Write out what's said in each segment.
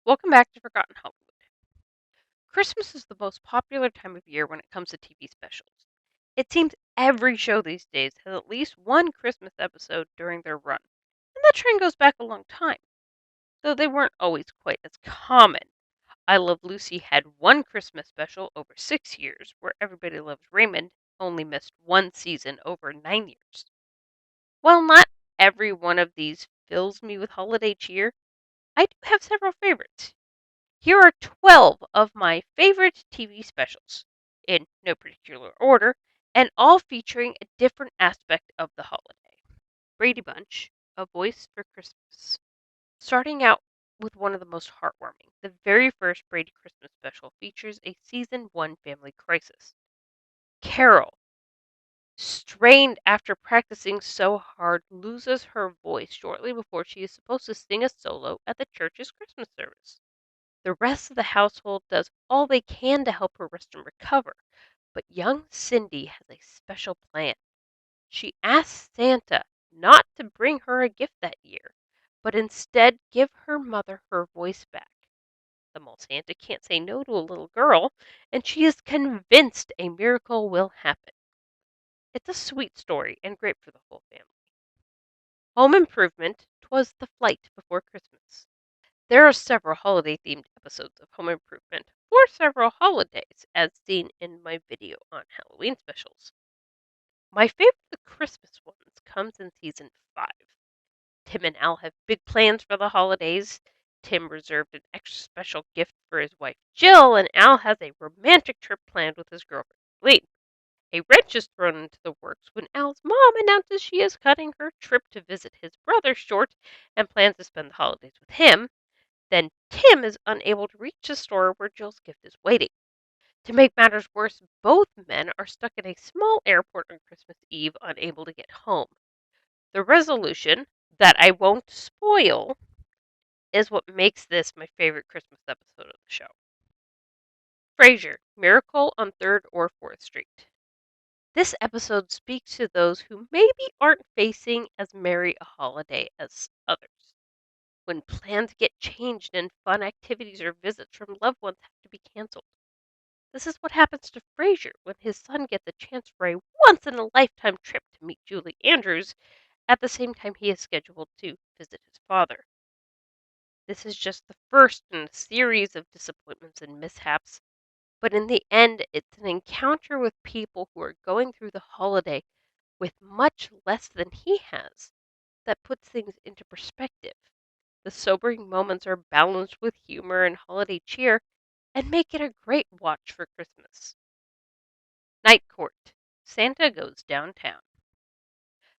Welcome back to Forgotten Hollywood. Christmas is the most popular time of year when it comes to TV specials. It seems every show these days has at least one Christmas episode during their run, and that trend goes back a long time, though they weren't always quite as common. I Love Lucy had one Christmas special over 6 years, where Everybody Loves Raymond only missed one season over 9 years. While not every one of these fills me with holiday cheer, I do have several favorites. Here are 12 of my favorite TV specials, in no particular order, and all featuring a different aspect of the holiday. Brady Bunch, A Voice for Christmas. Starting out with one of the most heartwarming, the very first Brady Christmas special features a season 1 family crisis. Carol, strained after practicing so hard, loses her voice shortly before she is supposed to sing a solo at the church's Christmas service. The rest of the household does all they can to help her rest and recover, but young Cindy has a special plan. She asks Santa not to bring her a gift that year, but instead give her mother her voice back. The mole Santa can't say no to a little girl, and she is convinced a miracle will happen. It's a sweet story and great for the whole family. Home Improvement, 'Twas the Flight Before Christmas. There are several holiday themed episodes of Home Improvement for several holidays, as seen in my video on Halloween specials. My favorite of the Christmas ones comes in season 5. Tim and Al have big plans for the holidays. Tim reserved an extra special gift for his wife Jill, and Al has a romantic trip planned with his girlfriend Lee. A wrench is thrown into the works when Al's mom announces she is cutting her trip to visit his brother short and plans to spend the holidays with him. Then Tim is unable to reach the store where Jill's gift is waiting. To make matters worse, both men are stuck in a small airport on Christmas Eve, unable to get home. The resolution, that I won't spoil, is what makes this my favorite Christmas episode of the show. Frasier, Miracle on 3rd or 4th Street. This episode speaks to those who maybe aren't facing as merry a holiday as others. When plans get changed and fun activities or visits from loved ones have to be canceled. This is what happens to Frasier when his son gets a chance for a once in a lifetime trip to meet Julie Andrews at the same time he is scheduled to visit his father. This is just the first in a series of disappointments and mishaps, but in the end, it's an encounter with people who are going through the holiday with much less than he has that puts things into perspective. The sobering moments are balanced with humor and holiday cheer and make it a great watch for Christmas. Night Court, Santa Goes Downtown.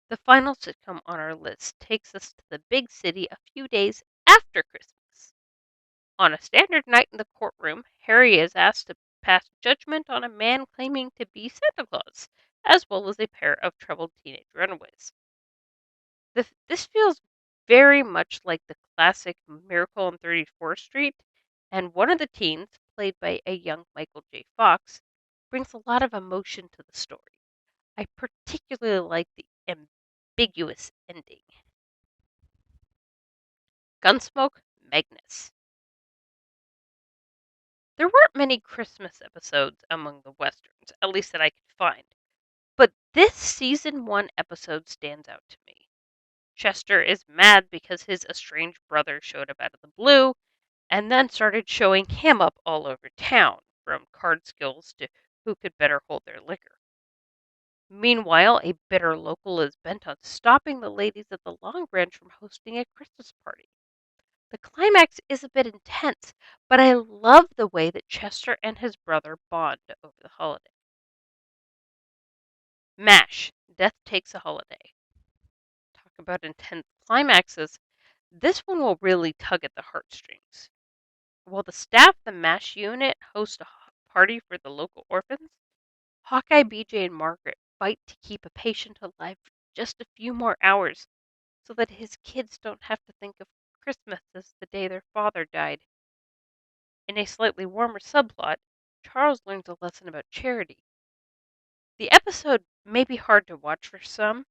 The final sitcom on our list takes us to the big city a few days after Christmas. On a standard night in the courtroom, Harry is asked to pass judgment on a man claiming to be Santa Claus, as well as a pair of troubled teenage runaways. This feels very much like the classic Miracle on 34th Street, and one of the teens, played by a young Michael J. Fox, brings a lot of emotion to the story. I particularly like the ambiguous ending. Gunsmoke, Magnus. There weren't many Christmas episodes among the westerns, at least that I could find, but this season 1 episode stands out to me. Chester is mad because his estranged brother showed up out of the blue and then started showing him up all over town, from card skills to who could better hold their liquor. Meanwhile, a bitter local is bent on stopping the ladies at the Long Branch from hosting a Christmas party. The climax is a bit intense, but I love the way that Chester and his brother bond over the holiday. MASH, Death Takes a Holiday. Talk about intense climaxes. This one will really tug at the heartstrings. While the staff of the MASH unit host a party for the local orphans, Hawkeye, BJ, and Margaret fight to keep a patient alive for just a few more hours so that his kids don't have to think of Christmas as the day their father died. In a slightly warmer subplot, Charles learns a lesson about charity. The episode may be hard to watch for some,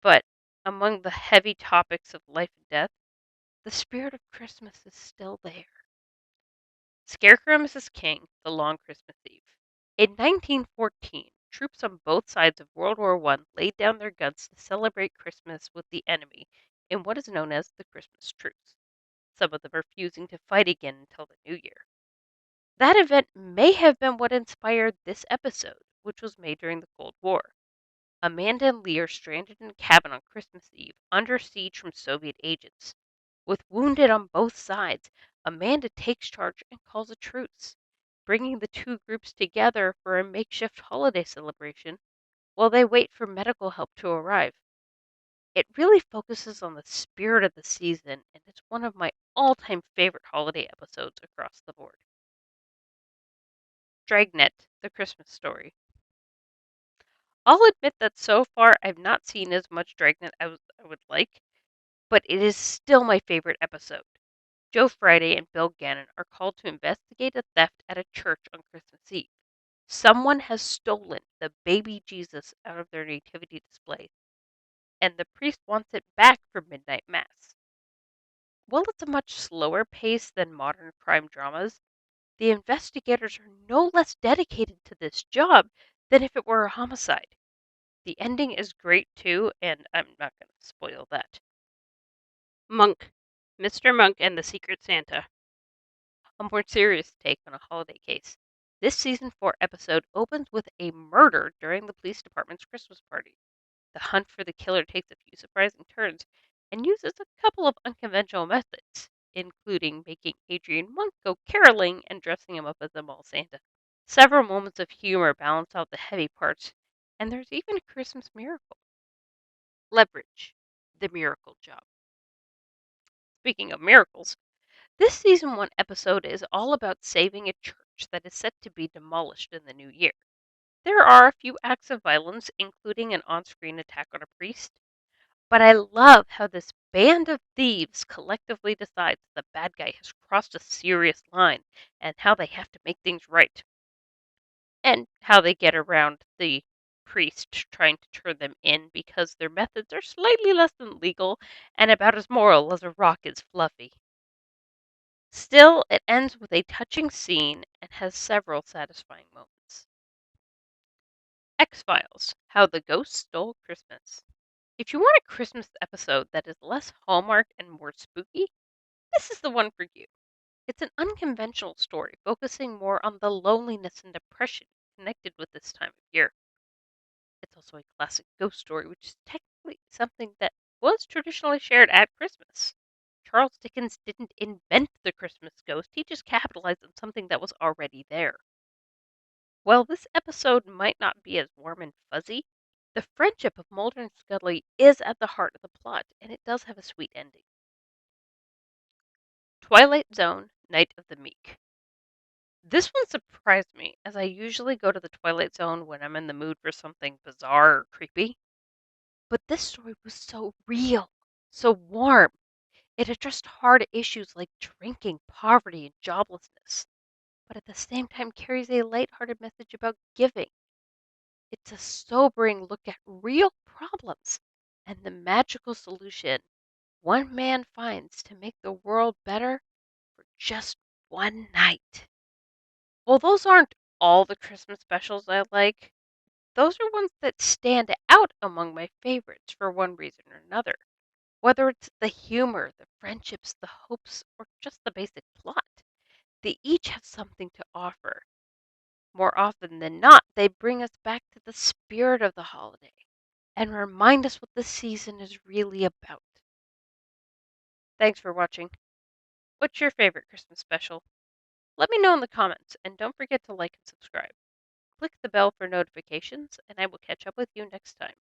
but among the heavy topics of life and death, The spirit of Christmas is still there. Scarecrow and Mrs. King, The Long Christmas Eve. In 1914, troops on both sides of World War I laid down their guns to celebrate Christmas with the enemy in what is known as the Christmas truce, some of them refusing to fight again until the new year. That event may have been what inspired this episode, which was made during the Cold War. Amanda and Lee are stranded in a cabin on Christmas Eve under siege from Soviet agents. With wounded on both sides, Amanda takes charge and calls a truce, bringing the two groups together for a makeshift holiday celebration while they wait for medical help to arrive. It really focuses on the spirit of the season, and it's one of my all time favorite holiday episodes across the board. Dragnet, The Christmas Story. I'll admit that so far I've not seen as much Dragnet as I would like, but it is still my favorite episode. Joe Friday and Bill Gannon are called to investigate a theft at a church on Christmas Eve. Someone has stolen the baby Jesus out of their nativity display, and the priest wants it back for midnight mass. While it's a much slower pace than modern crime dramas, the investigators are no less dedicated to this job than if it were a homicide. The ending is great too, and I'm not going to spoil that. Monk, Mr. Monk and the Secret Santa. A more serious take on a holiday case. This season 4 episode opens with a murder during the police department's Christmas party. The hunt for the killer takes a few surprising turns and uses a couple of unconventional methods, including making Adrian Monk go caroling and dressing him up as a mall Santa. Several moments of humor balance out the heavy parts, and there's even a Christmas miracle. Leverage, The Miracle Job. Speaking of miracles, this season 1 episode is all about saving a church that is set to be demolished in the new year. There are a few acts of violence, including an on screen attack on a priest, but I love how this band of thieves collectively decides the bad guy has crossed a serious line and how they have to make things right, and how they get around the priest trying to turn them in because their methods are slightly less than legal and about as moral as a rock is fluffy. Still, it ends with a touching scene and has several satisfying moments. X-Files, How the Ghost Stole Christmas. If you want a Christmas episode that is less Hallmark and more spooky, this is the one for you. It's an unconventional story focusing more on the loneliness and depression connected with this time of year. It's also a classic ghost story, which is technically something that was traditionally shared at Christmas. Charles Dickens didn't invent the Christmas ghost, he just capitalized on something that was already there. While this episode might not be as warm and fuzzy, the friendship of Mulder and Scully is at the heart of the plot, and it does have a sweet ending. Twilight Zone, Night of the Meek. This one surprised me, as I usually go to the Twilight Zone when I'm in the mood for something bizarre or creepy. But this story was so real, so warm. It addressed hard issues like drinking, poverty, and joblessness, but at the same time carries a lighthearted message about giving. It's a sobering look at real problems and the magical solution one man finds to make the world better for just one night. Well, those aren't all the Christmas specials I like. Those are ones that stand out among my favorites for one reason or another. Whether it's the humor, the friendships, the hopes, or just the basic plot, they each have something to offer. More often than not, they bring us back to the spirit of the holiday and remind us what the season is really about. Thanks for watching. What's your favorite Christmas special? Let me know in the comments, and don't forget to like and subscribe. Click the bell for notifications, and I will catch up with you next time.